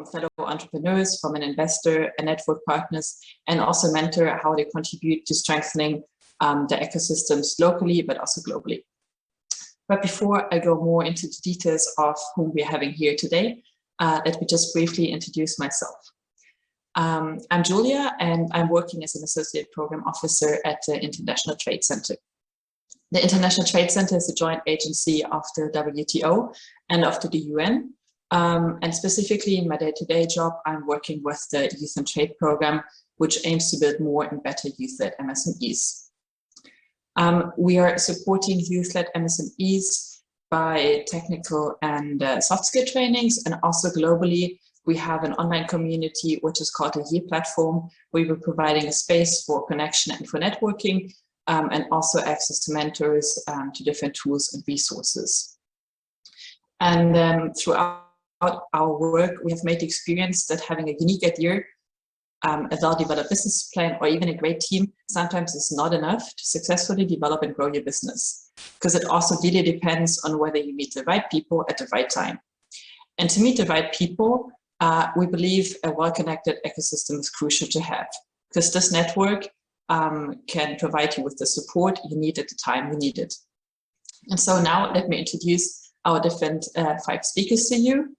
fellow entrepreneurs, from an investor and network partners, and also mentor how they contribute to strengthening the ecosystems locally, but also globally. But before I go more into the details of whom we're having here today, let me just briefly introduce myself. I'm Julia, and I'm working as an Associate Program Officer at the International Trade Center. The International Trade Center is a joint agency of the WTO and of the UN. And specifically in my day-to-day job, I'm working with the Youth and Trade program, which aims to build more and better youth-led MSMEs. We are supporting youth-led MSMEs by technical and soft skill trainings, and also globally, we have an online community which is called the Year Platform, where we're providing a space for connection and for networking, and also access to mentors, to different tools and resources. And throughout our work, we have made the experience that having a unique idea, a well-developed business plan, or even a great team sometimes is not enough to successfully develop and grow your business, because it also really depends on whether you meet the right people at the right time. And to meet the right people, we believe a well-connected ecosystem is crucial to have, because this network can provide you with the support you need at the time you need it. And so now let me introduce our different 5 speakers to you.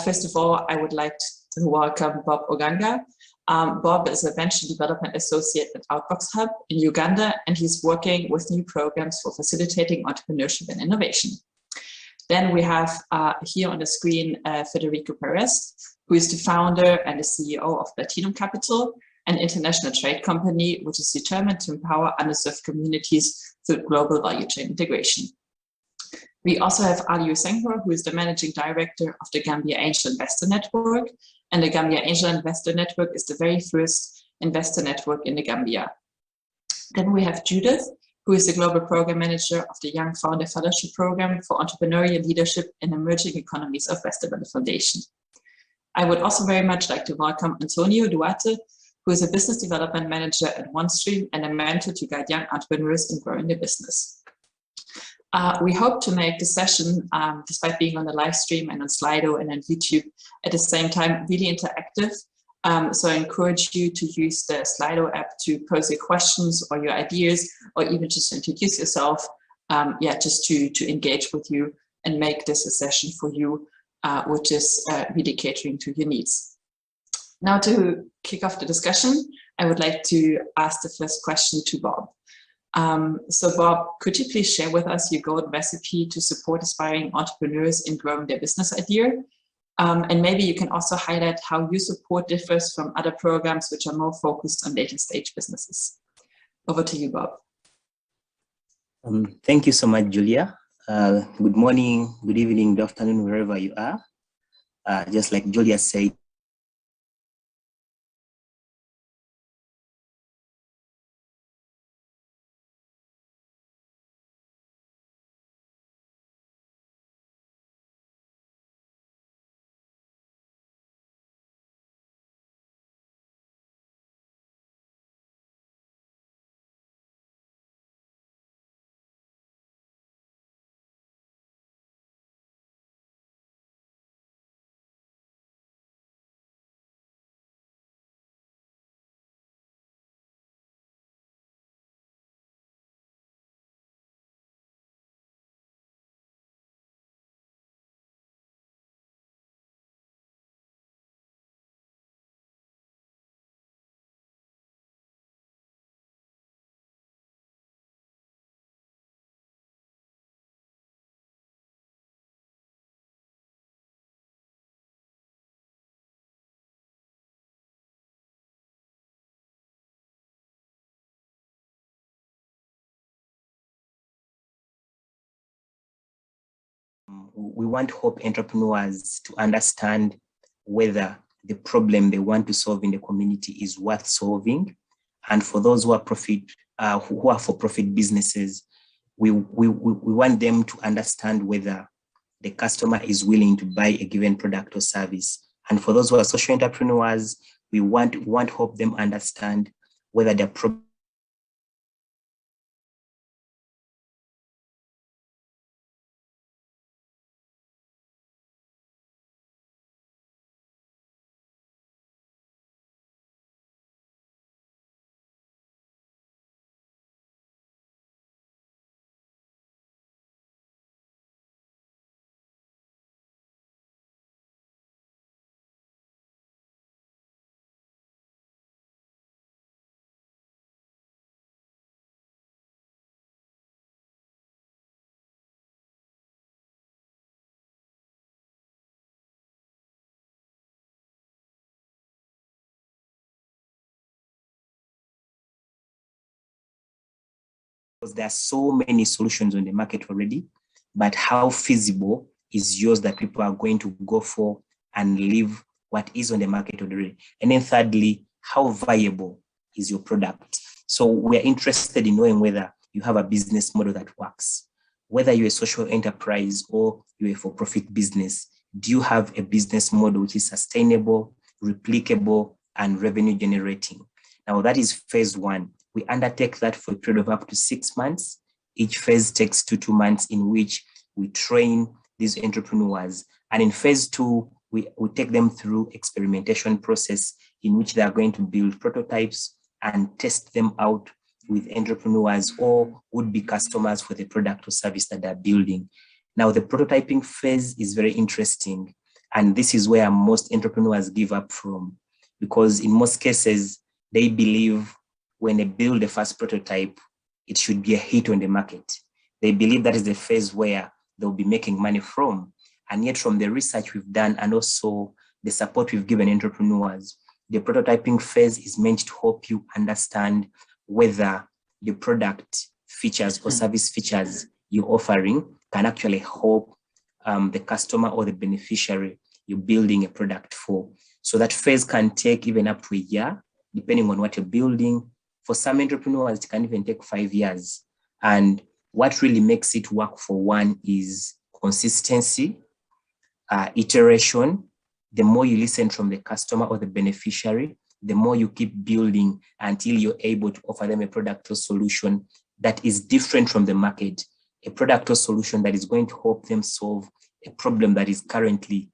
First of all, I would like to welcome Bob Oganga. Bob is a Venture Development Associate at Outbox Hub in Uganda, and he's working with new programs for facilitating entrepreneurship and innovation. Then we have here on the screen Federico Perez, who is the founder and the CEO of Platinum Capital, an international trade company which is determined to empower underserved communities through global value chain integration. We also have Aliou Senghor, who is the Managing Director of the Gambia Angel Investor Network, and the Gambia Angel Investor Network is the very first investor network in the Gambia. Then we have Judith, who is the Global Program Manager of the Young Founder Fellowship Program for Entrepreneurial Leadership in Emerging Economies of West Africa Foundation. I would also very much like to welcome Antonio Duarte, who is a Business Development Manager at OneStream and a mentor to guide young entrepreneurs in growing their business. We hope to make the session, despite being on the live stream and on Slido and on YouTube, at the same time really interactive. So I encourage you to use the Slido app to pose your questions or your ideas, or even just introduce yourself, just to engage with you and make this a session for you, which is really catering to your needs. Now, to kick off the discussion, I would like to ask the first question to Bob. So Bob, could you please share with us your golden recipe to support aspiring entrepreneurs in growing their business idea? And maybe you can also highlight how your support differs from other programs which are more focused on later stage businesses. Over to you, Bob. Thank you so much, Julia. Good morning, good evening, good afternoon, wherever you are. Just like Julia said, we want Hope entrepreneurs to understand whether the problem they want to solve in the community is worth solving. And for those who are for-profit businesses, we want them to understand whether the customer is willing to buy a given product or service. And for those who are social entrepreneurs, we want to help them understand whether their problem there are so many solutions on the market already, but how feasible is yours that people are going to go for and leave what is on the market already? And then thirdly, how viable is your product? So we're interested in knowing whether you have a business model that works. Whether you're a social enterprise or you're a for-profit business, do you have a business model which is sustainable, replicable, and revenue generating? Now that is phase one. We undertake that for a period of up to 6 months. Each phase takes 2 months in which we train these entrepreneurs. And in phase two, we take them through experimentation process in which they are going to build prototypes and test them out with entrepreneurs or would-be customers for the product or service that they're building. Now, the prototyping phase is very interesting. And this is where most entrepreneurs give up from, because in most cases, they believe when they build the first prototype, it should be a hit on the market. They believe that is the phase where they'll be making money from. And yet from the research we've done and also the support we've given entrepreneurs, the prototyping phase is meant to help you understand whether the product features or service features you're offering can actually help the customer or the beneficiary you're building a product for. So that phase can take even up to a year, depending on what you're building. For some entrepreneurs, it can even take 5 years. And what really makes it work for one is consistency, iteration. The more you listen from the customer or the beneficiary, the more you keep building until you're able to offer them a product or solution that is different from the market, a product or solution that is going to help them solve a problem that is currently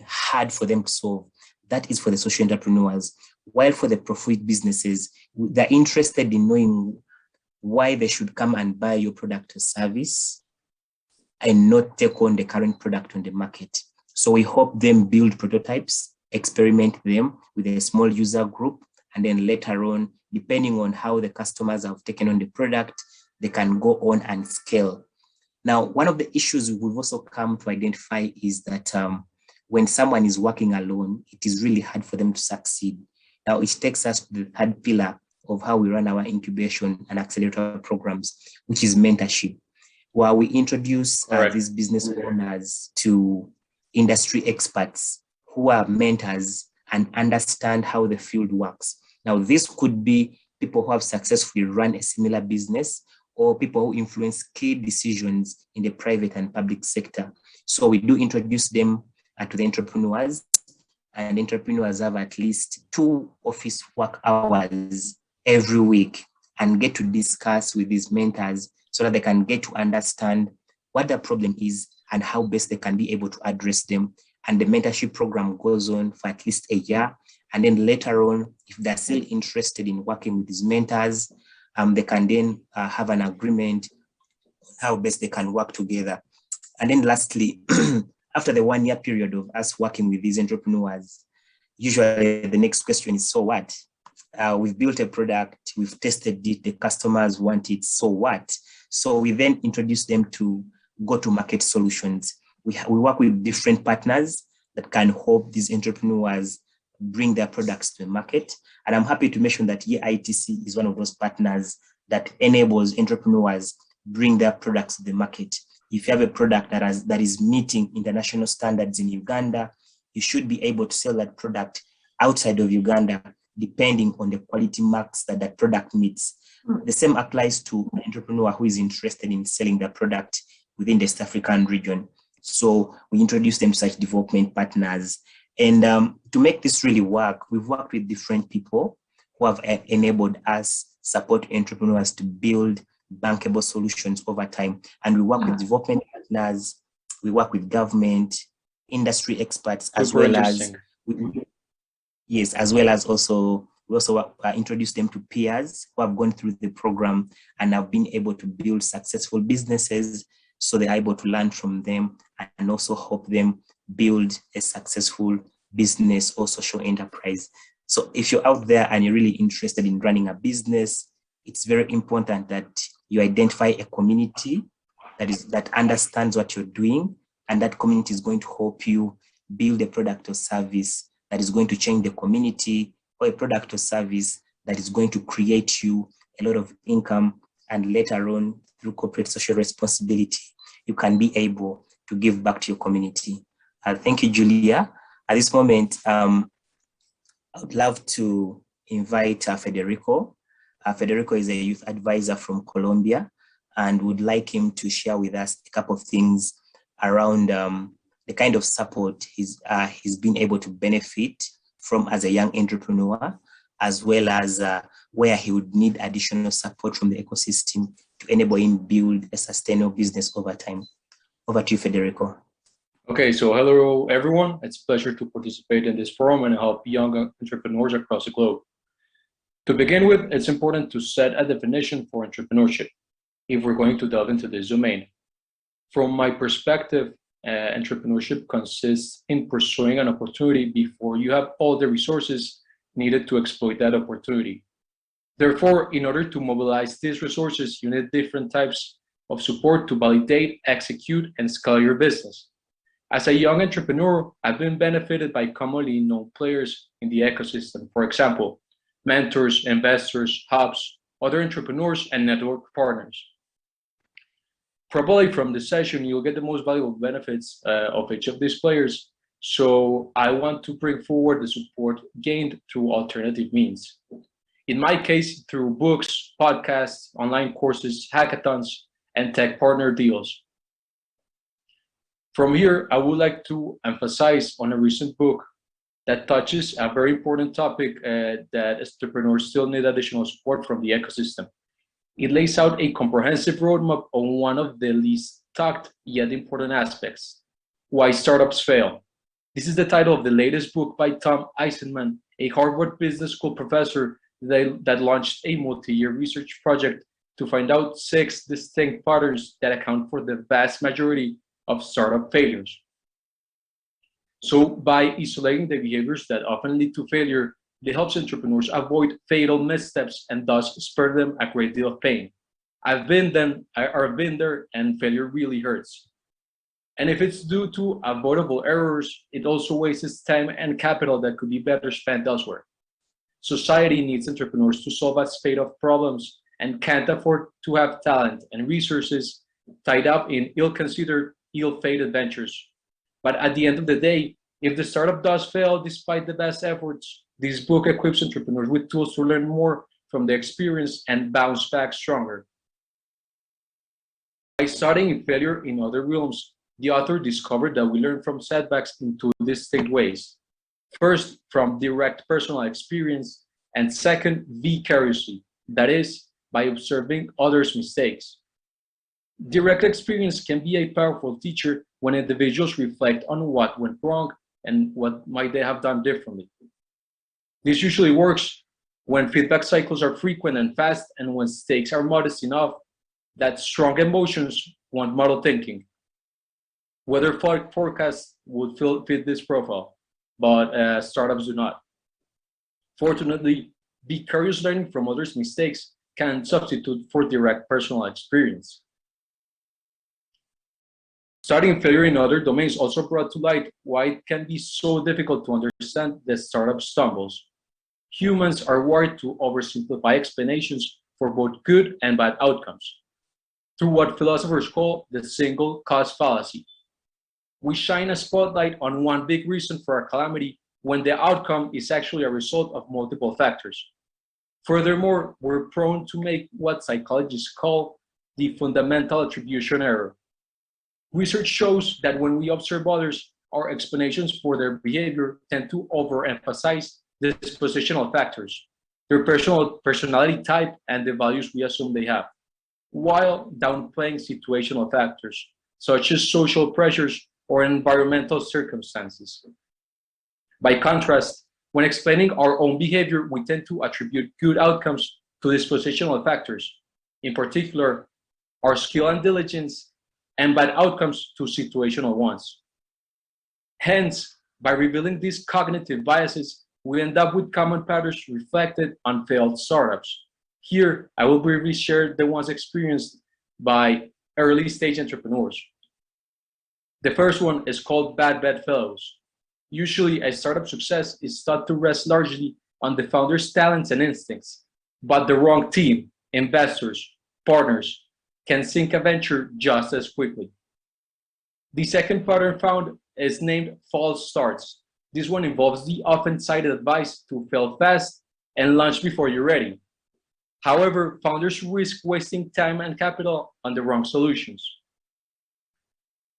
hard for them to solve. That is for the social entrepreneurs. While for the profit businesses, they're interested in knowing why they should come and buy your product or service and not take on the current product on the market. So we help them build prototypes, experiment them with a small user group, and then later on, depending on how the customers have taken on the product, they can go on and scale. Now, one of the issues we've also come to identify is that when someone is working alone, it is really hard for them to succeed. Now, it takes us to the third pillar of how we run our incubation and accelerator programs, which is mentorship, where we introduce these business owners to industry experts who are mentors and understand how the field works. Now, this could be people who have successfully run a similar business or people who influence key decisions in the private and public sector. So we do introduce them to the entrepreneurs, and entrepreneurs have at least 2 office work hours every week and get to discuss with these mentors so that they can get to understand what the problem is and how best they can be able to address them. And the mentorship program goes on for at least a year. And then later on, if they're still interested in working with these mentors, they can then have an agreement how best they can work together. And then lastly, after the 1 year period of us working with these entrepreneurs, usually the next question is, so what? We've built a product, we've tested it, the customers want it, so what? So we then introduce them to go-to-market solutions. We work with different partners that can help these entrepreneurs bring their products to the market. And I'm happy to mention that ITC is one of those partners that enables entrepreneurs bring their products to the market. If you have a product that is meeting international standards in Uganda, you should be able to sell that product outside of Uganda, depending on the quality marks that that product meets. The same applies to an entrepreneur who is interested in selling their product within the East African region. So we introduce them to such development partners. And to make this really work, we've worked with different people who have enabled us support entrepreneurs to build bankable solutions over time. And we work with development partners, we work with government, industry experts, as well as also we also introduce them to peers who have gone through the program and have been able to build successful businesses, so they're able to learn from them and also help them build a successful business or social enterprise. So if you're out there and you're really interested in running a business, it's very important that you identify a community that understands what you're doing, and that community is going to help you build a product or service that is going to change the community, or a product or service that is going to create you a lot of income and later on through corporate social responsibility, you can be able to give back to your community. Thank you, Julia. At this moment, I would love to invite Federico. Federico is a youth advisor from Colombia and would like him to share with us a couple of things around the kind of support he's been able to benefit from as a young entrepreneur, as well as where he would need additional support from the ecosystem to enable him build a sustainable business over time. Over to you, Federico. Okay, so hello everyone. It's a pleasure to participate in this forum and help young entrepreneurs across the globe. To begin with, it's important to set a definition for entrepreneurship if we're going to delve into this domain. From my perspective, entrepreneurship consists in pursuing an opportunity before you have all the resources needed to exploit that opportunity. Therefore, in order to mobilize these resources, you need different types of support to validate, execute, and scale your business. As a young entrepreneur, I've been benefited by commonly known players in the ecosystem. For example, mentors, investors, hubs, other entrepreneurs, and network partners. Probably from this session, you'll get the most valuable benefits of each of these players. So I want to bring forward the support gained through alternative means. In my case, through books, podcasts, online courses, hackathons, and tech partner deals. From here, I would like to emphasize on a recent book that touches a very important topic that entrepreneurs still need additional support from the ecosystem. It lays out a comprehensive roadmap on one of the least talked yet important aspects: why startups fail. This is the title of the latest book by Tom Eisenman, a Harvard Business School professor that launched a multi-year research project to find out 6 distinct patterns that account for the vast majority of startup failures. So by isolating the behaviors that often lead to failure, it helps entrepreneurs avoid fatal missteps and thus spare them a great deal of pain. I've been there, and failure really hurts. And if it's due to avoidable errors, it also wastes time and capital that could be better spent elsewhere. Society needs entrepreneurs to solve a spate of problems and can't afford to have talent and resources tied up in ill-considered, ill-fated ventures. But at the end of the day, if the startup does fail despite the best efforts, this book equips entrepreneurs with tools to learn more from their experience and bounce back stronger. By studying failure in other realms, the author discovered that we learn from setbacks in 2 distinct ways. First, from direct personal experience, and second, vicariously, that is, by observing others' mistakes. Direct experience can be a powerful teacher when individuals reflect on what went wrong and what might they have done differently. This usually works when feedback cycles are frequent and fast, and when stakes are modest enough that strong emotions want model thinking. Weather forecasts would fit this profile, but startups do not. Fortunately, vicarious learning from others' mistakes can substitute for direct personal experience. Studying failure in other domains also brought to light why it can be so difficult to understand that startup stumbles. Humans are wired to oversimplify explanations for both good and bad outcomes, through what philosophers call the single cause fallacy. We shine a spotlight on one big reason for a calamity when the outcome is actually a result of multiple factors. Furthermore, we're prone to make what psychologists call the fundamental attribution error. Research shows that when we observe others, our explanations for their behavior tend to overemphasize the dispositional factors, their personality type, and the values we assume they have, while downplaying situational factors, such as social pressures or environmental circumstances. By contrast, when explaining our own behavior, we tend to attribute good outcomes to dispositional factors, in particular, our skill and diligence, and bad outcomes to situational ones. Hence, by revealing these cognitive biases, we end up with common patterns reflected on failed startups. Here, I will briefly share the ones experienced by early stage entrepreneurs. The first one is called bad bedfellows. Usually, a startup success is thought to rest largely on the founder's talents and instincts, but the wrong team, investors, partners can sink a venture just as quickly. The second pattern found is named false starts. This one involves the often cited advice to fail fast and launch before you're ready. However, founders risk wasting time and capital on the wrong solutions.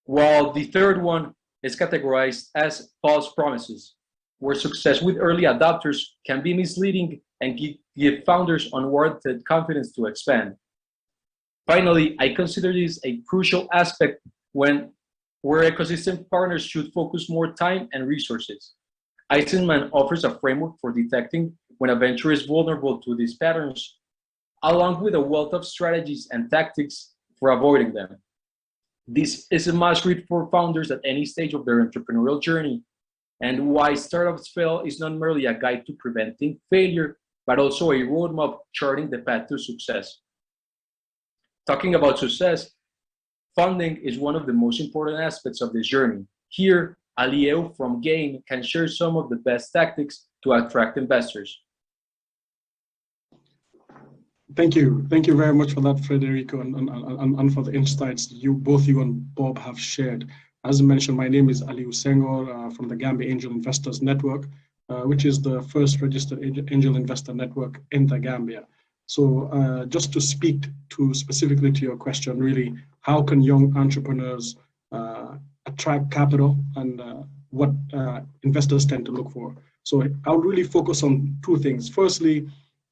While the third one is categorized as false promises, where success with early adopters can be misleading and give founders unwarranted confidence to expand. Finally, I consider this a crucial aspect where ecosystem partners should focus more time and resources. Eisenman offers a framework for detecting when a venture is vulnerable to these patterns, along with a wealth of strategies and tactics for avoiding them. This is a must-read for founders at any stage of their entrepreneurial journey, and Why Startups Fail is not merely a guide to preventing failure, but also a roadmap charting the path to success. Talking about success, funding is one of the most important aspects of this journey. Here, Alieu from Gain can share some of the best tactics to attract investors. Thank you. Thank you very much for that, Federico, and for the insights both you and Bob have shared. As mentioned, my name is Alieu Senghor from the Gambia Angel Investors Network, which is the first registered angel investor network in the Gambia. So just to speak specifically to your question, really, how can young entrepreneurs attract capital and what investors tend to look for? So I would really focus on two things. Firstly,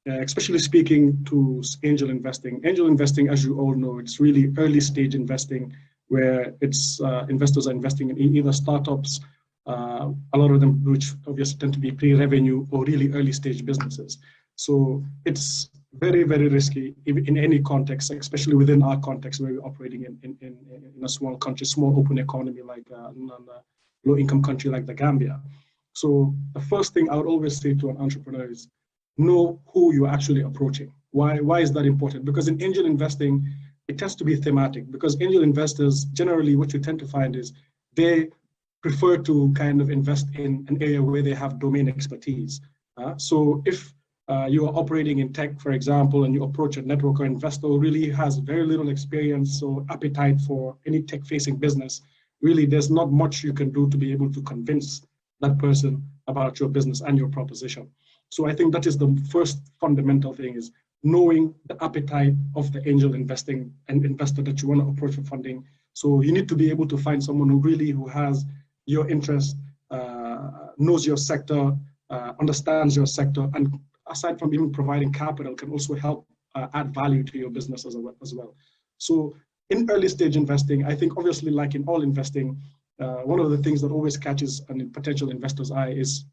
especially speaking to angel investing. Angel investing, as you all know, it's really early stage investing where it's investors are investing in either startups, a lot of them which obviously tend to be pre-revenue or really early stage businesses. So it's very, very risky in any context, especially within our context where we're operating in a small country, small open economy like a low income country like the Gambia. So the first thing I would always say to an entrepreneur is know who you're actually approaching. Why is that important? Because in angel investing, it tends to be thematic, because angel investors, generally what you tend to find is they prefer to kind of invest in an area where they have domain expertise. So if you are operating in tech, for example, and you approach a network or investor who really has very little experience or appetite for any tech-facing business, really there's not much you can do to be able to convince that person about your business and your proposition. So I think that is the first fundamental thing, is knowing the appetite of the angel investing and investor that you want to approach for funding. So you need to be able to find someone who has your interest, knows your sector, understands your sector, and aside from even providing capital, can also help add value to your business as well. So in early stage investing, I think obviously like in all investing, one of the things that always catches a potential investor's eye is,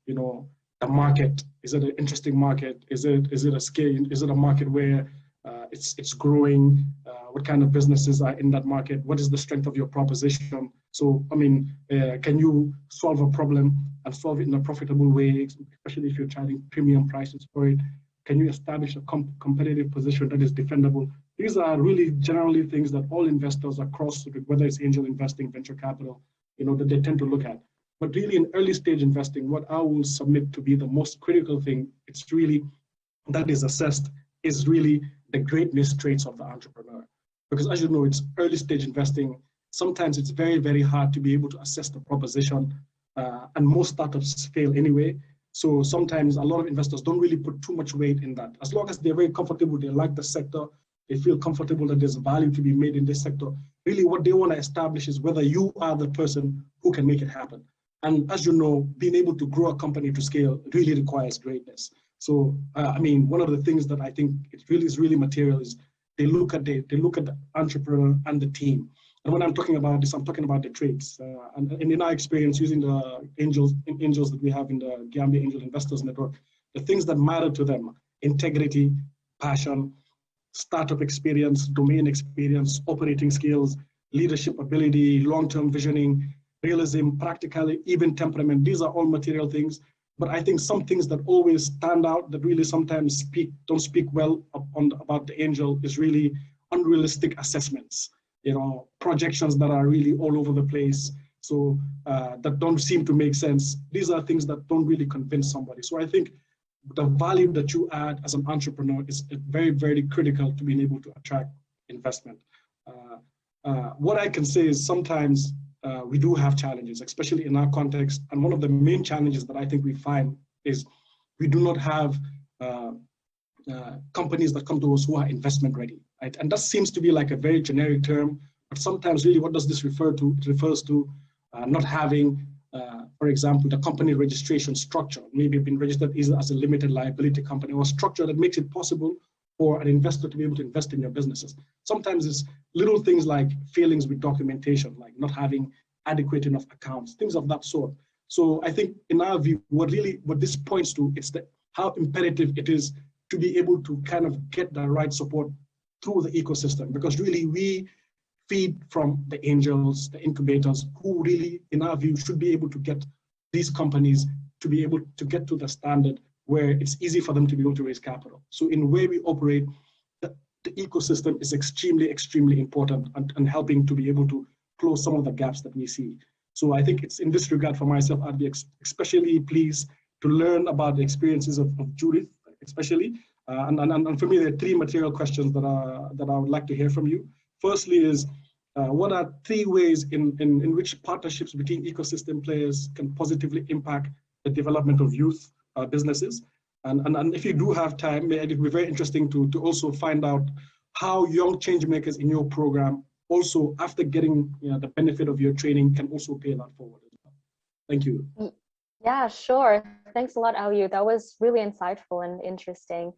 the market. Is it an interesting market? Is it a scale? Is it a market where it's growing? What kind of businesses are in that market? What is the strength of your proposition? So, can you solve a problem and solve it in a profitable way, especially if you're charging premium prices for it? Can you establish a competitive position that is defendable? These are really generally things that all investors across, whether it's angel investing, venture capital, that they tend to look at. But really in early stage investing, what I will submit to be the most critical thing, it's really that is assessed, is really the greatness traits of the entrepreneur. Because as you know, it's early stage investing. Sometimes it's very, very hard to be able to assess the proposition, and most startups fail anyway. So sometimes a lot of investors don't really put too much weight in that. As long as they're very comfortable, they like the sector, they feel comfortable that there's value to be made in this sector. Really what they want to establish is whether you are the person who can make it happen. And as you know, being able to grow a company to scale really requires greatness. So, one of the things that I think is really material is they look at the entrepreneur and the team. And when I'm talking about this, I'm talking about the traits. And in our experience using the angels that we have in the Gambia Angel Investors Network, the things that matter to them: integrity, passion, startup experience, domain experience, operating skills, leadership ability, long-term visioning, realism, practicality, even temperament. These are all material things. But I think some things that always stand out that really sometimes don't speak well about the angel is really unrealistic assessments, projections that are really all over the place. So that don't seem to make sense. These are things that don't really convince somebody. So I think the value that you add as an entrepreneur is very, very critical to being able to attract investment. What I can say is sometimes we do have challenges, especially in our context. And one of the main challenges that I think we find is we do not have companies that come to us who are investment ready, right? And that seems to be like a very generic term, but sometimes really what does this refer to? It refers to not having, for example, the company registration structure, maybe being registered either as a limited liability company or a structure that makes it possible for an investor to be able to invest in your businesses. Sometimes it's little things like failings with documentation, like not having adequate enough accounts, things of that sort. So I think in our view, what this points to, it's how imperative it is to be able to kind of get the right support through the ecosystem, because really we feed from the angels, the incubators, who really, in our view, should be able to get these companies to be able to get to the standard where it's easy for them to be able to raise capital. So in the way we operate, the ecosystem is extremely, extremely important and helping to be able to close some of the gaps that we see. So I think it's in this regard for myself, I'd be especially pleased to learn about the experiences of Judith, especially. And for me, there are three material questions that I would like to hear from you. Firstly is, what are three ways in which partnerships between ecosystem players can positively impact the development of youth businesses? And if you do have time, it would be very interesting to also find out how young change makers in your program also, after getting the benefit of your training, can also pay that forward as well. Thank you. Yeah, sure. Thanks a lot, Aliu. That was really insightful and interesting.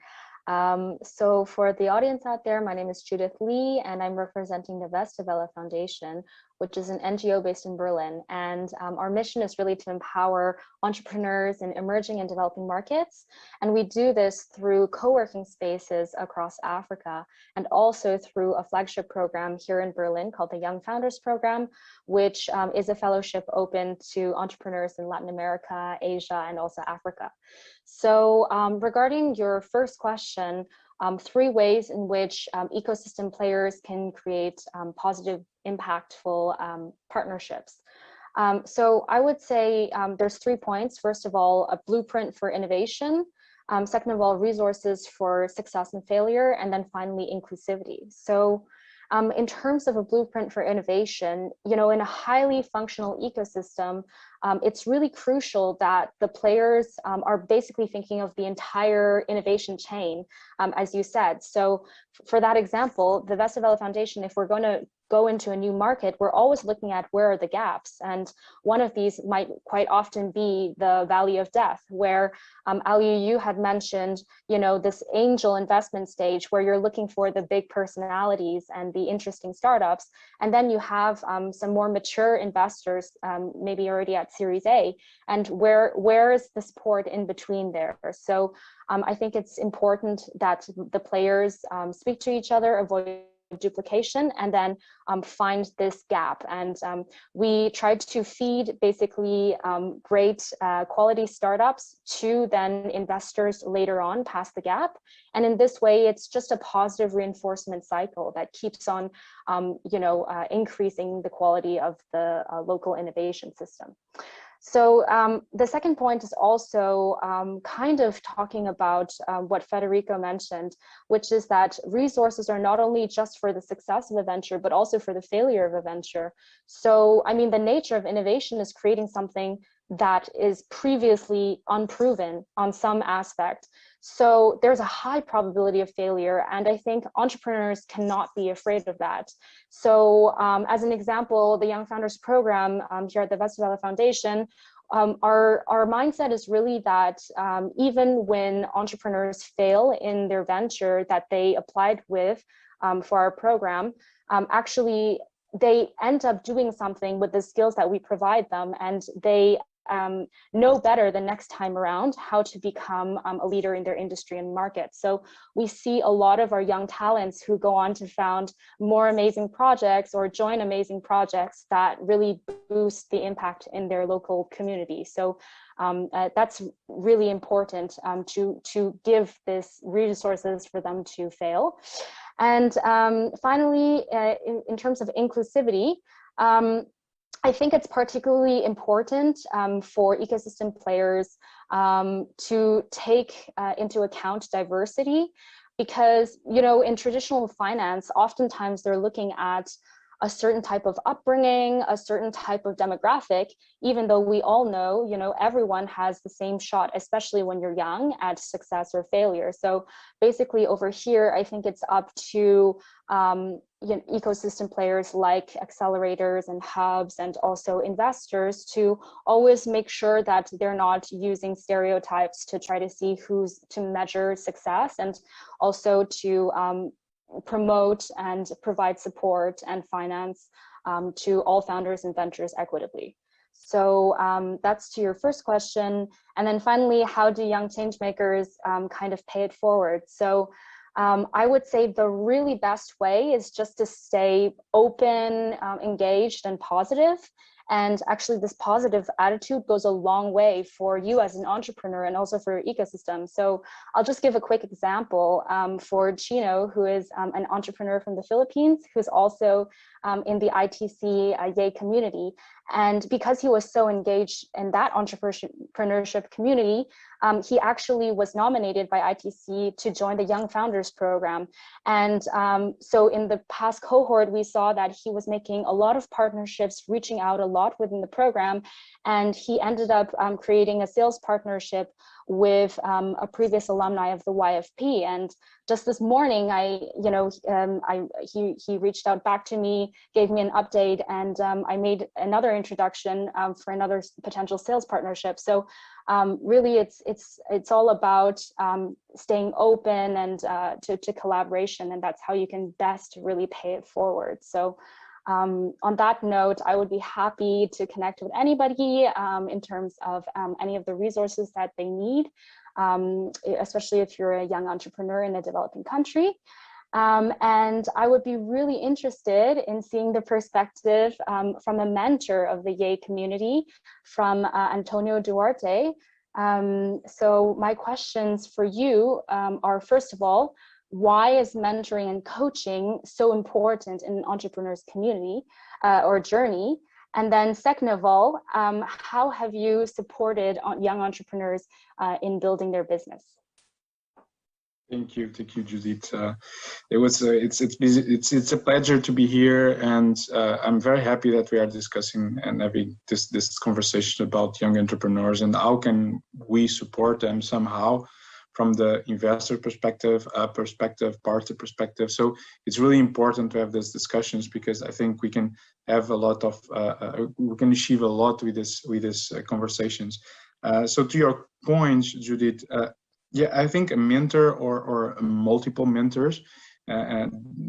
So for the audience out there, my name is Judith Lee, and I'm representing the Westvelle Foundation, which is an NGO based in Berlin. And our mission is really to empower entrepreneurs in emerging and developing markets. And we do this through co-working spaces across Africa, and also through a flagship program here in Berlin called the Young Founders Program, which is a fellowship open to entrepreneurs in Latin America, Asia, and also Africa. So regarding your first question, three ways in which ecosystem players can create positive, impactful partnerships. So I would say there's 3 points. First of all, a blueprint for innovation. Second of all, resources for success and failure. And then finally, inclusivity. So in terms of a blueprint for innovation, in a highly functional ecosystem, it's really crucial that the players are basically thinking of the entire innovation chain, as you said. So for that example, the Westvelle Foundation, if we're going to go into a new market, we're always looking at where are the gaps. And one of these might quite often be the valley of death, where Aliu, you had mentioned, this angel investment stage where you're looking for the big personalities and the interesting startups. And then you have some more mature investors, maybe already at Series A. And where is the support in between there? So I think it's important that the players speak to each other, avoid duplication, and then find this gap. And we tried to feed basically great quality startups to then investors later on past the gap. And in this way, it's just a positive reinforcement cycle that keeps on increasing the quality of the local innovation system. So the second point is also kind of talking about what Federico mentioned, which is that resources are not only just for the success of a venture, but also for the failure of a venture. So, I mean, the nature of innovation is creating something that is previously unproven on some aspect. So there's a high probability of failure, and I think entrepreneurs cannot be afraid of that. So as an example, the Young Founders Program here at the Westvelle Foundation, our mindset is really that even when entrepreneurs fail in their venture that they applied with for our program, actually they end up doing something with the skills that we provide them, and they know better the next time around how to become a leader in their industry and market. So we see a lot of our young talents who go on to found more amazing projects or join amazing projects that really boost the impact in their local community. So that's really important to give this resources for them to fail. And finally, in terms of inclusivity, I think it's particularly important for ecosystem players to take into account diversity, because, you know, in traditional finance, oftentimes they're looking at a certain type of upbringing, a certain type of demographic, even though we all know, you know, everyone has the same shot, especially when you're young, at success or failure. So basically over here, I think it's up to you know, ecosystem players like accelerators and hubs and also investors to always make sure that they're not using stereotypes to try to see who's to measure success, and also to promote and provide support and finance to all founders and ventures equitably. So that's to your first question. And then finally, how do young change makers kind of pay it forward? So I would say the really best way is just to stay open, engaged, and positive. And actually, this positive attitude goes a long way for you as an entrepreneur and also for your ecosystem. So I'll just give a quick example for Chino, who is an entrepreneur from the Philippines, who's also in the ITC Yay community. And because he was so engaged in that entrepreneurship community, he actually was nominated by ITC to join the Young Founders Program. And so in the past cohort, we saw that he was making a lot of partnerships, reaching out a lot within the program. And he ended up creating a sales partnership with a previous alumni of the YFP. And just this morning, he reached out back to me, gave me an update, and I made another introduction for another potential sales partnership. So really, it's all about staying open and to collaboration, and that's how you can best really pay it forward. So on that note, I would be happy to connect with anybody in terms of any of the resources that they need, especially if you're a young entrepreneur in a developing country. And I would be really interested in seeing the perspective from a mentor of the Yay community, from Antonio Duarte. So my questions for you are, first of all, why is mentoring and coaching so important in an entrepreneur's community or journey? And then second of all, how have you supported young entrepreneurs in building their business? Thank you, Judith. It's a pleasure to be here, and I'm very happy that we are discussing and having this conversation about young entrepreneurs and how can we support them somehow from the investor perspective, party perspective. So it's really important to have these discussions, because I think we can have a lot of we can achieve a lot with this conversations. So to your point, Judith. Yeah, I think a mentor or multiple mentors,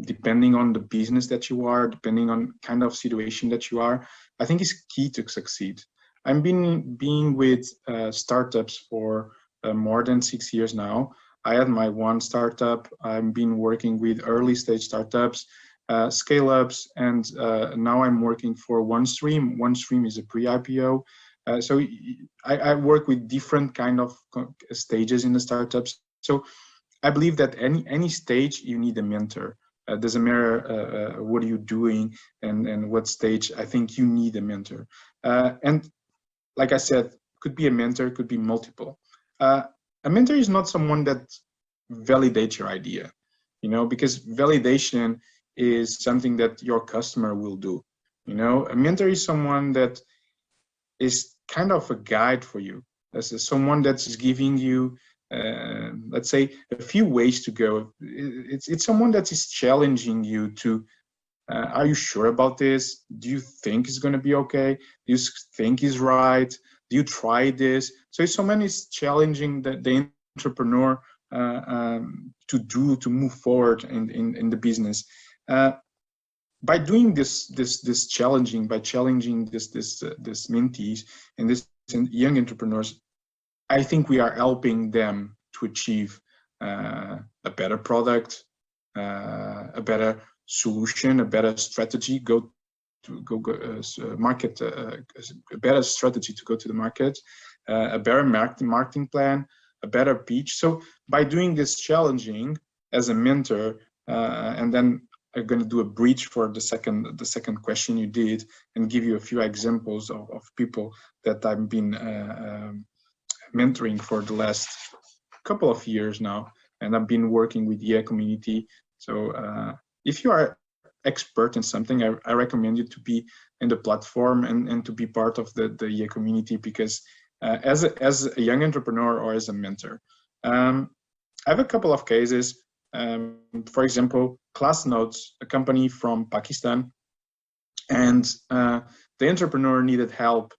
depending on the business that you are, depending on kind of situation that you are, I think is key to succeed. I've been being with startups for more than 6 years now. I had my one startup. I've been working with early stage startups, scale-ups, and now I'm working for OneStream. OneStream is a pre-IPO. So I work with different kind of stages in the startups. So I believe that any stage you need a mentor. Doesn't matter what are you doing and what stage. I think you need a mentor. And like I said, could be a mentor, could be multiple. A mentor is not someone that validates your idea, you know, because validation is something that your customer will do. You know, a mentor is someone that is kind of a guide for you. As someone that's giving you, let's say, a few ways to go. It's someone that is challenging you to, are you sure about this? Do you think it's going to be okay? Do you think it's right? Do you try this? So someone is challenging the entrepreneur to move forward in the business. By doing this challenging, by challenging this mentees and this young entrepreneurs, I think we are helping them to achieve a better product, a better solution, a better strategy, market, a better strategy to go to the market, a better marketing plan, a better pitch. So by doing this challenging as a mentor, and then I'm going to do a bridge for the second question you did and give you a few examples of people that I've been mentoring for the last couple of years now. and I've been working with the community. So if you are expert in something, I recommend you to be in the platform and to be part of the community, because as a young entrepreneur or as a mentor, I have a couple of cases. For example, Class Notes, a company from Pakistan, and the entrepreneur needed help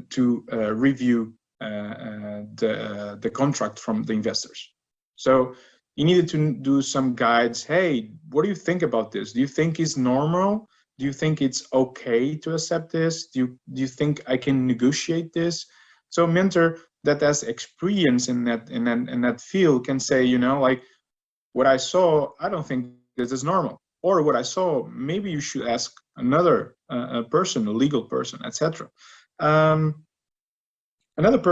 to review the contract from the investors. So you needed to do some guides. Hey, what do you think about this? Do you think it's normal? Do you think it's okay to accept this? Do you think I can negotiate this? So a mentor that has experience in that field can say, you know, like, what I saw, I don't think this is normal. Or what I saw, maybe you should ask another person, a legal person, etc. Another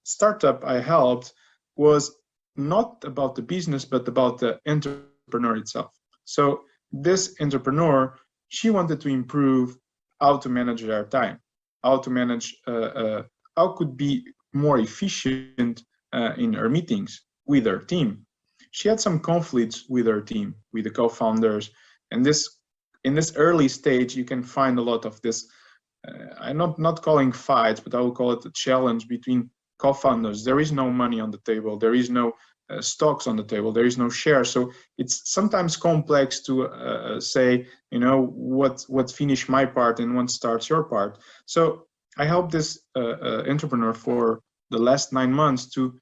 startup I helped was not about the business, but about the entrepreneur itself. So this entrepreneur, she wanted to improve how to manage their time, how to manage, how could be more efficient in her meetings with her team. She had some conflicts with her team, with the co-founders, and in this early stage, you can find a lot of this. I'm not calling fights, but I will call it a challenge between co-founders. There is no money on the table. There is no stocks on the table. There is no share. So it's sometimes complex to say, you know, what finish my part and what starts your part. So I helped this entrepreneur for the last 9 months to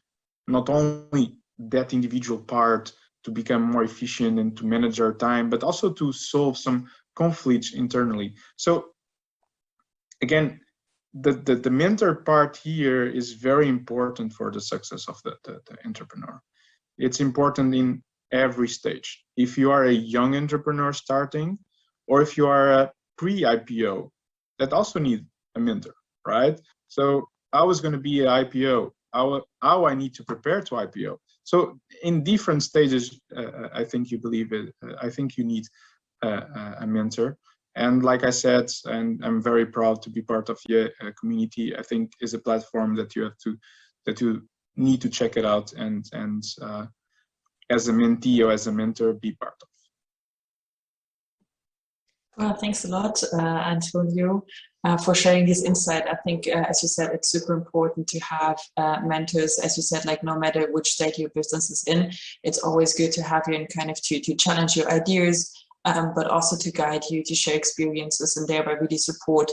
not only that individual part to become more efficient and to manage our time, but also to solve some conflicts internally. So again, the mentor part here is very important for the success of the entrepreneur. It's important in every stage. If you are a young entrepreneur starting, or if you are a pre-IPO, that also need a mentor, right? So I was going to be an IPO, how I need to prepare to IPO. So in different stages, I think you believe it. I think you need a mentor. And like I said, and I'm very proud to be part of the community. I think is a platform that you need to check it out and as a mentee or as a mentor, be part of. Well, thanks a lot, Antonio, for sharing this insight. I think, as you said, it's super important to have mentors. As you said, like no matter which state your business is in, it's always good to have you and kind of to challenge your ideas, but also to guide you, to share experiences, and thereby really support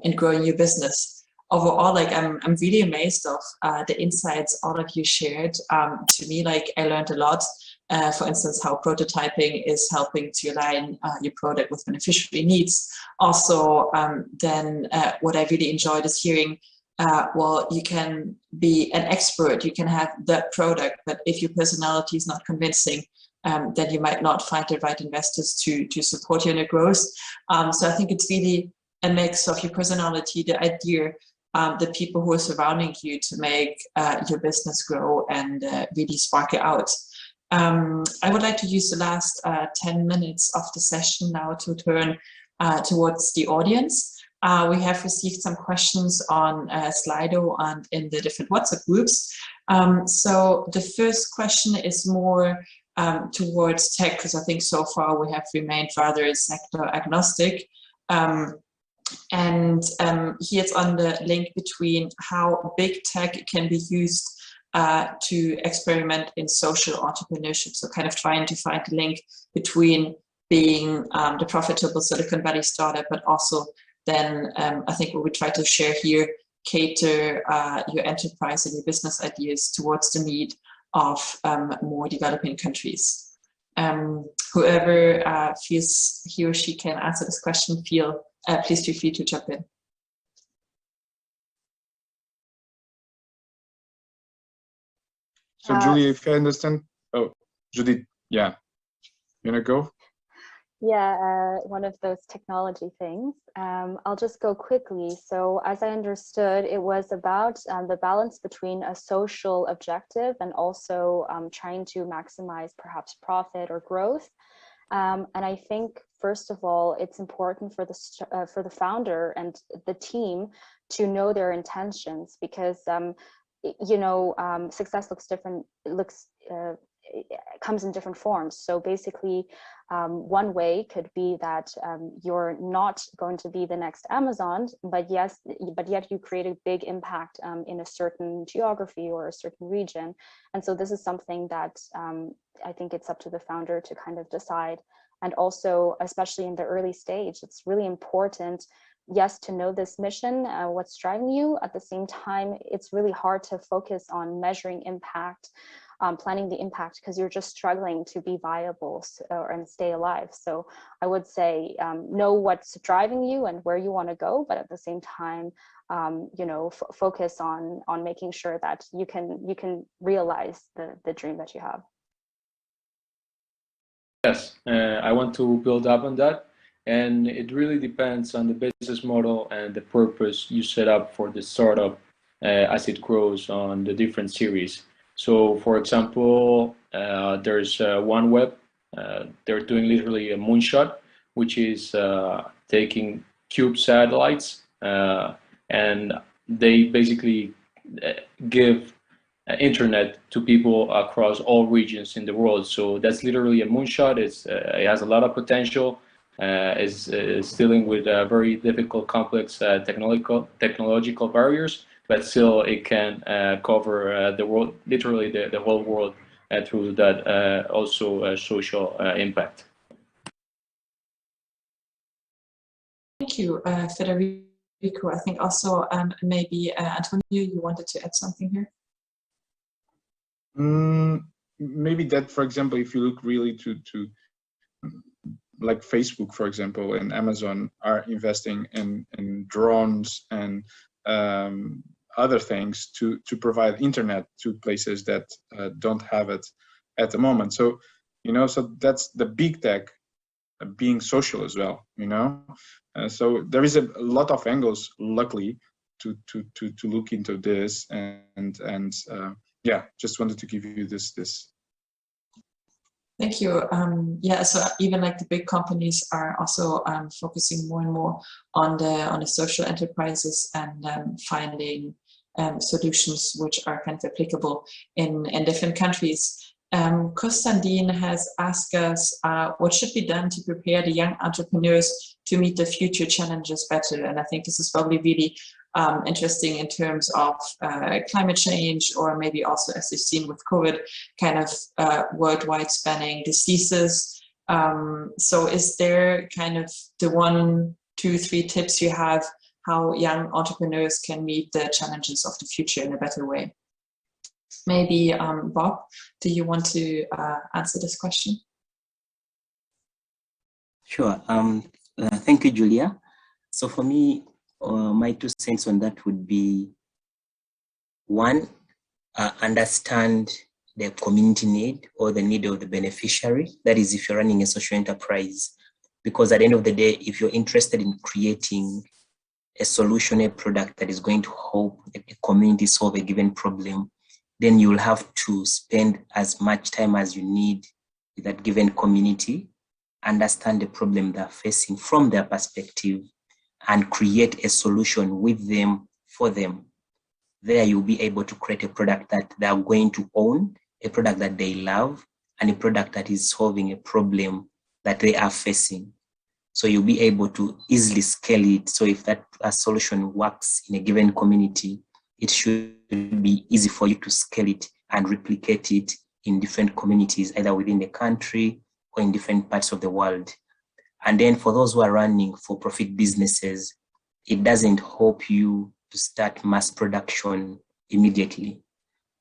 in growing your business. Overall, like I'm really amazed of the insights all of you shared. To me, like I learned a lot. For instance, how prototyping is helping to align your product with beneficiary needs. Also, then what I really enjoyed is hearing, well, you can be an expert, you can have that product, but if your personality is not convincing, then you might not find the right investors to support you in your growth. So I think it's really a mix of your personality, the idea, the people who are surrounding you to make your business grow and really spark it out. I would like to use the last 10 minutes of the session now to turn towards the audience. We have received some questions on Slido and in the different WhatsApp groups. So the first question is more towards tech, because I think so far we have remained rather sector agnostic. And here's on the link between how big tech can be used to experiment in social entrepreneurship. So kind of trying to find a link between being the profitable Silicon Valley startup, but also then I think what we try to share here, cater your enterprise and your business ideas towards the need of more developing countries. Whoever feels he or she can answer this question, please feel free to jump in. So Julie, if I understand, oh, Judith, yeah, you wanna go? Yeah, one of those technology things. I'll just go quickly. So as I understood, it was about the balance between a social objective and also trying to maximize perhaps profit or growth. And I think, first of all, it's important for the founder and the team to know their intentions, because success looks different, comes in different forms. So basically, one way could be that you're not going to be the next Amazon, but yet you create a big impact in a certain geography or a certain region. And so this is something that I think it's up to the founder to kind of decide. And also, especially in the early stage, it's really important, yes, to know this mission, what's driving you. At the same time, it's really hard to focus on measuring impact, planning the impact, because you're just struggling to be viable and stay alive. So I would say know what's driving you and where you want to go, but at the same time, focus on making sure that you can realize the dream that you have. Yes, I want to build up on that. And it really depends on the business model and the purpose you set up for the startup as it grows on the different series. So, for example, there's OneWeb. They're doing literally a moonshot, which is taking cube satellites, and they basically give internet to people across all regions in the world. So that's literally a moonshot. It has a lot of potential. Is dealing with very difficult, complex technological barriers, but still it can cover the world, literally the whole world, through that also social impact. Thank you, Federico. I think also maybe Antonio, you wanted to add something here? Maybe that, for example, if you look really to like Facebook, for example, and Amazon are investing in drones and other things to provide internet to places that don't have it at the moment. So, so that's the big tech being social as well, so there is a lot of angles, luckily, to look into this, and yeah, just wanted to give you this. Thank you. Yeah, so even like the big companies are also focusing more and more on the social enterprises and finding solutions which are kind of applicable in different countries. Kostandin has asked us what should be done to prepare the young entrepreneurs to meet the future challenges better. And I think this is probably really interesting in terms of climate change, or maybe also, as you've seen with COVID, kind of worldwide spanning diseases. So is there kind of the 1, 2, 3 tips you have how young entrepreneurs can meet the challenges of the future in a better way? Maybe Bob, do you want to answer this question? Sure. Thank you, Julia. So for me, my 2 cents on that would be, 1, understand the community need or the need of the beneficiary. That is, if you're running a social enterprise, because at the end of the day, if you're interested in creating a solution, a product that is going to help a community solve a given problem, then you'll have to spend as much time as you need with that given community, understand the problem they're facing from their perspective, and create a solution with them, for them. There you'll be able to create a product that they're going to own, a product that they love, and a product that is solving a problem that they are facing. So you'll be able to easily scale it. So if that solution works in a given community, it should be easy for you to scale it and replicate it in different communities, either within the country or in different parts of the world. And then for those who are running for-profit businesses, it doesn't help you to start mass production immediately.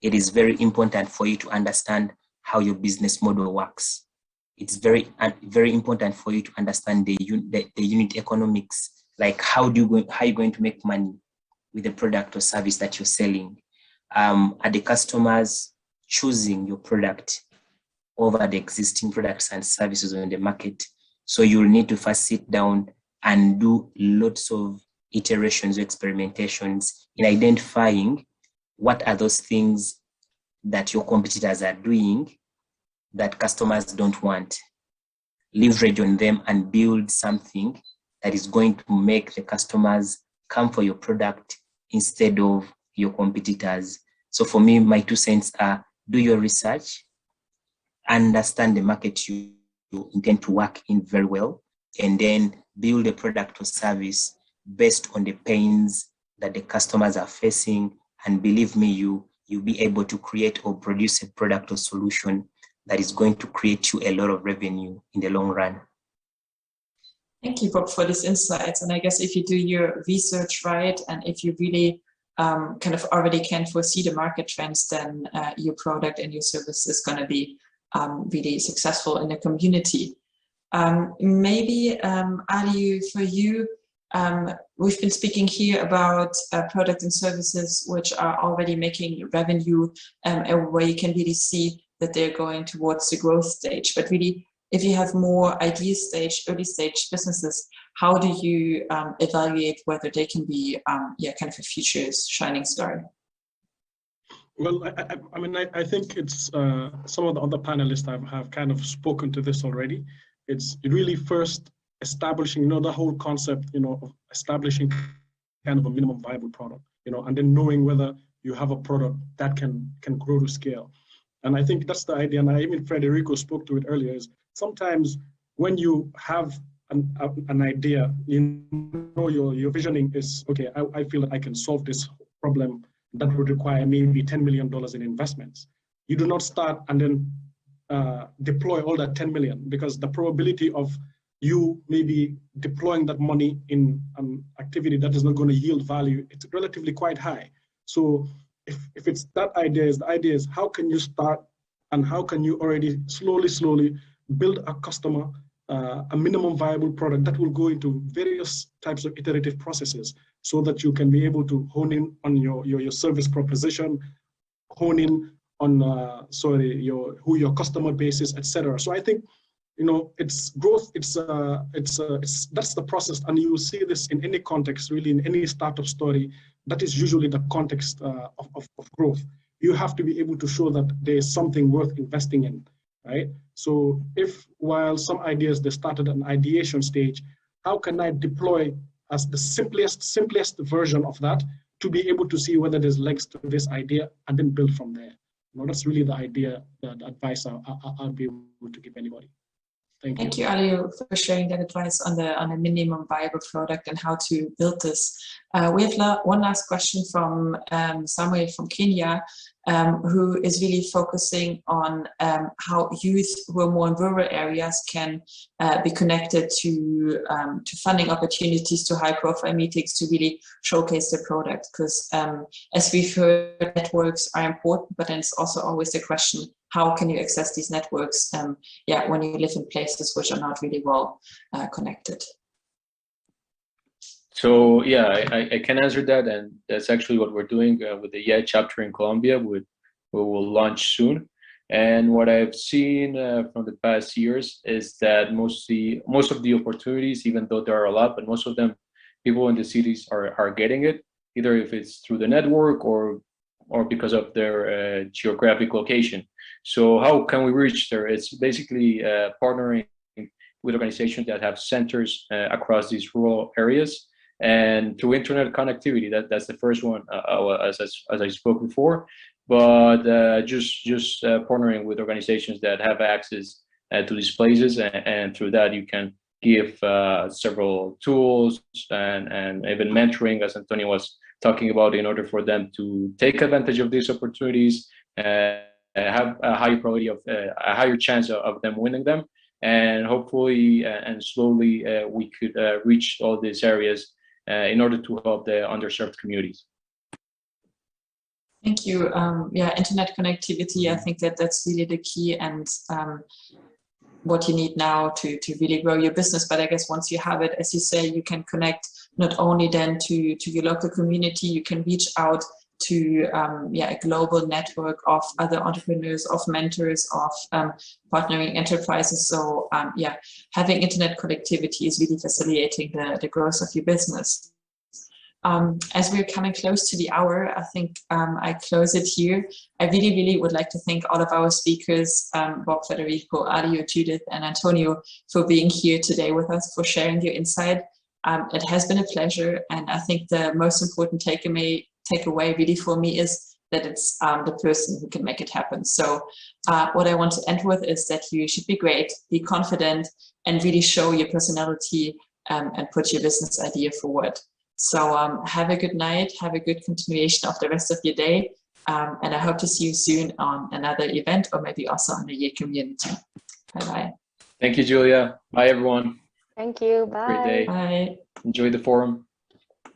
It is very important for you to understand how your business model works. It's very important for you to understand the unit economics, like how are you going to make money with the product or service that you're selling? Are the customers choosing your product over the existing products and services on the market? So you'll need to first sit down and do lots of iterations or experimentations in identifying what are those things that your competitors are doing that customers don't want. Leverage on them and build something that is going to make the customers come for your product instead of your competitors. So for me, my 2 cents are: do your research, understand the market you intend to work in very well, and then build a product or service based on the pains that the customers are facing. And believe me, you'll be able to create or produce a product or solution that is going to create you a lot of revenue in the long run. Thank you, Bob, for these insights. And I guess if you do your research right, and if you really kind of already can foresee the market trends, then your product and your service is going to be really successful in the community. Maybe, Ali, for you, we've been speaking here about products and services which are already making revenue, and where you can really see that they're going towards the growth stage. But really, if you have more idea stage, early stage businesses, how do you evaluate whether they can be kind of a future's shining star? Well, I mean, I think it's some of the other panelists have kind of spoken to this already. It's really first establishing, the whole concept, of establishing kind of a minimum viable product, and then knowing whether you have a product that can grow to scale. And I think that's the idea. And even Federico spoke to it earlier, is sometimes when you have an idea, your visioning is, okay, I feel that I can solve this problem that would require maybe $10 million in investments. You do not start and then deploy all that 10 million, because the probability of you maybe deploying that money in an activity that is not going to yield value, it's relatively quite high. So if it's that idea, the idea is how can you start, and how can you already slowly build a customer, a minimum viable product that will go into various types of iterative processes, so that you can be able to hone in on your service proposition, hone in on who your customer base is, etc. So I think it's growth. It's that's the process, and you will see this in any context, really, in any startup story. That is usually the context of growth. You have to be able to show that there is something worth investing in, right? So if while some ideas they started at an ideation stage, how can I deploy as the simplest version of that to be able to see whether there's legs to this idea, and then build from there. That's really the idea, the advice I'll be able to give anybody. Thank you, Ali, for sharing that advice on a minimum viable product and how to build this. We have one last question from Samuel from Kenya, who is really focusing on how youth who are more in rural areas can be connected to funding opportunities, to high-profile meetings, to really showcase their product. Because as we've heard, networks are important, but then it's also always the question, how can you access these networks when you live in places which are not really well connected? So yeah, I can answer that, and that's actually what we're doing with the UNCTAD chapter in Colombia. We will launch soon. And what I've seen from the past years is that most of the opportunities, even though there are a lot, but most of them, people in the cities are getting it, either if it's through the network or because of their geographic location. So how can we reach there? It's basically partnering with organizations that have centers across these rural areas, and through internet connectivity. That's the first one, as I spoke before. But just partnering with organizations that have access to these places, and through that you can give several tools and even mentoring, as Antonio was talking about, in order for them to take advantage of these opportunities, have a higher probability of a higher chance of them winning them, and hopefully and slowly we could reach all these areas in order to help the underserved communities. Thank you. Internet connectivity, I think that's really the key, and what you need now to really grow your business. But I guess once you have it, as you say, you can connect not only then to your local community, you can reach out to a global network of other entrepreneurs, of mentors, of partnering enterprises. So having internet connectivity is really facilitating the growth of your business. As we're coming close to the hour, I think I close it here. I really would like to thank all of our speakers, Bob, Federico, Ali, Judith, and Antonio, for being here today with us, for sharing your insight. It has been a pleasure, and I think the most important takeaway really for me is that it's the person who can make it happen. So what I want to end with is that you should be great, be confident, and really show your personality and put your business idea forward. So have a good night, have a good continuation of the rest of your day, and I hope to see you soon on another event or maybe also on the Year community. Bye-bye. Thank you, Julia. Bye, everyone. Thank you. Bye. Great day. Bye. Enjoy the forum.